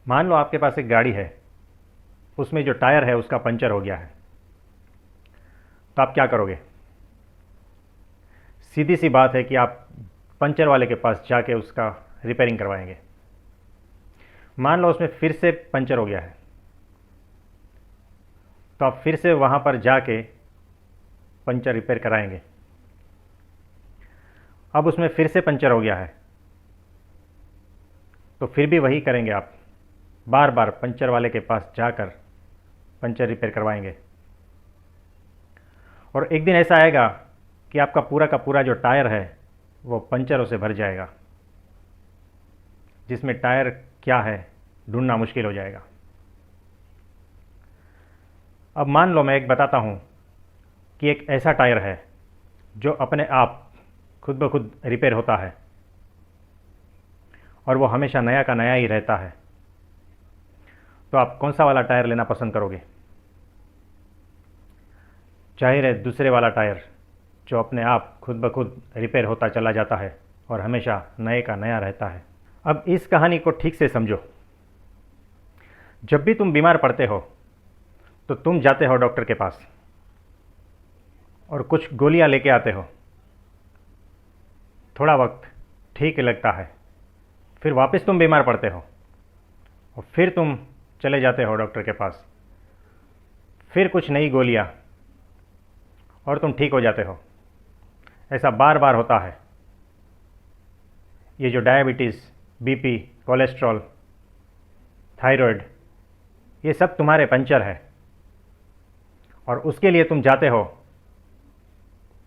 मान लो आपके पास एक गाड़ी है, उसमें जो टायर है उसका पंचर हो गया है, तो आप क्या करोगे? सीधी सी बात है कि आप पंचर वाले के पास जाके उसका रिपेयरिंग करवाएंगे। मान लो उसमें फिर से पंचर हो गया है, तो आप फिर से वहाँ पर जाके पंचर रिपेयर कराएंगे। अब उसमें फिर से पंचर हो गया है, तो फिर भी वही करेंगे, आप बार बार पंचर वाले के पास जाकर पंचर रिपेयर करवाएंगे। और एक दिन ऐसा आएगा कि आपका पूरा का पूरा जो टायर है वो पंचरों से भर जाएगा, जिसमें टायर क्या है ढूंढना मुश्किल हो जाएगा। अब मान लो मैं एक बताता हूँ कि एक ऐसा टायर है जो अपने आप खुद ब खुद रिपेयर होता है और वो हमेशा नया का नया ही रहता है। तो आप कौन सा वाला टायर लेना पसंद करोगे? जाहिर है दूसरे वाला टायर जो अपने आप खुद ब खुद रिपेयर होता चला जाता है और हमेशा नए का नया रहता है। अब इस कहानी को ठीक से समझो। जब भी तुम बीमार पड़ते हो तो तुम जाते हो डॉक्टर के पास और कुछ गोलियां लेके आते हो। थोड़ा वक्त ठीक लगता है, फिर वापस तुम बीमार पड़ते हो और फिर तुम चले जाते हो डॉक्टर के पास, फिर कुछ नई गोलियां और तुम ठीक हो जाते हो। ऐसा बार बार होता है। ये जो डायबिटीज़, बीपी, कोलेस्ट्रॉल, थायराइड, ये सब तुम्हारे पंचर है और उसके लिए तुम जाते हो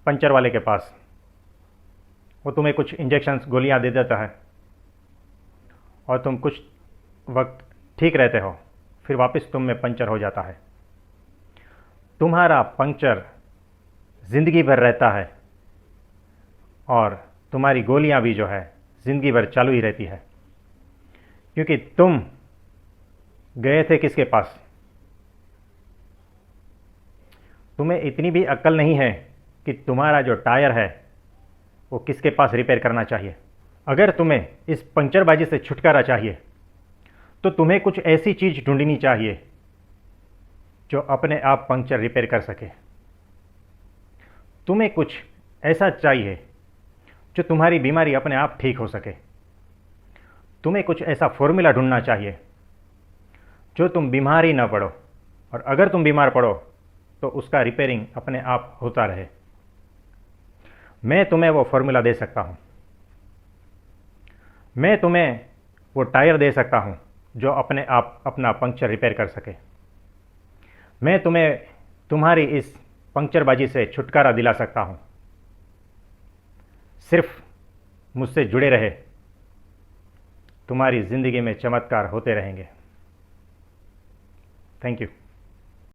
पंचर वाले के पास। वो तुम्हें कुछ इंजेक्शंस, गोलियां दे देता है और तुम कुछ वक्त ठीक रहते हो, फिर वापस तुम में पंचर हो जाता है। तुम्हारा पंचर ज़िंदगी भर रहता है और तुम्हारी गोलियां भी जो है ज़िंदगी भर चालू ही रहती है, क्योंकि तुम गए थे किसके पास? तुम्हें इतनी भी अक्ल नहीं है कि तुम्हारा जो टायर है वो किसके पास रिपेयर करना चाहिए। अगर तुम्हें इस पंचरबाजी से छुटकारा चाहिए तो तुम्हें कुछ ऐसी चीज़ ढूंढनी चाहिए जो अपने आप पंचर रिपेयर कर सके। तुम्हें कुछ ऐसा चाहिए जो तुम्हारी बीमारी अपने आप ठीक हो सके। तुम्हें कुछ ऐसा फॉर्मूला ढूंढना चाहिए जो तुम बीमार ही ना पड़ो, और अगर तुम बीमार पड़ो तो उसका रिपेयरिंग अपने आप होता रहे। मैं तुम्हें वो फॉर्मूला दे सकता हूँ। मैं तुम्हें वो टायर दे सकता हूँ जो अपने आप अपना पंक्चर रिपेयर कर सके। मैं तुम्हें तुम्हारी इस पंक्चरबाजी से छुटकारा दिला सकता हूँ। सिर्फ मुझसे जुड़े रहे, तुम्हारी ज़िंदगी में चमत्कार होते रहेंगे। Thank you.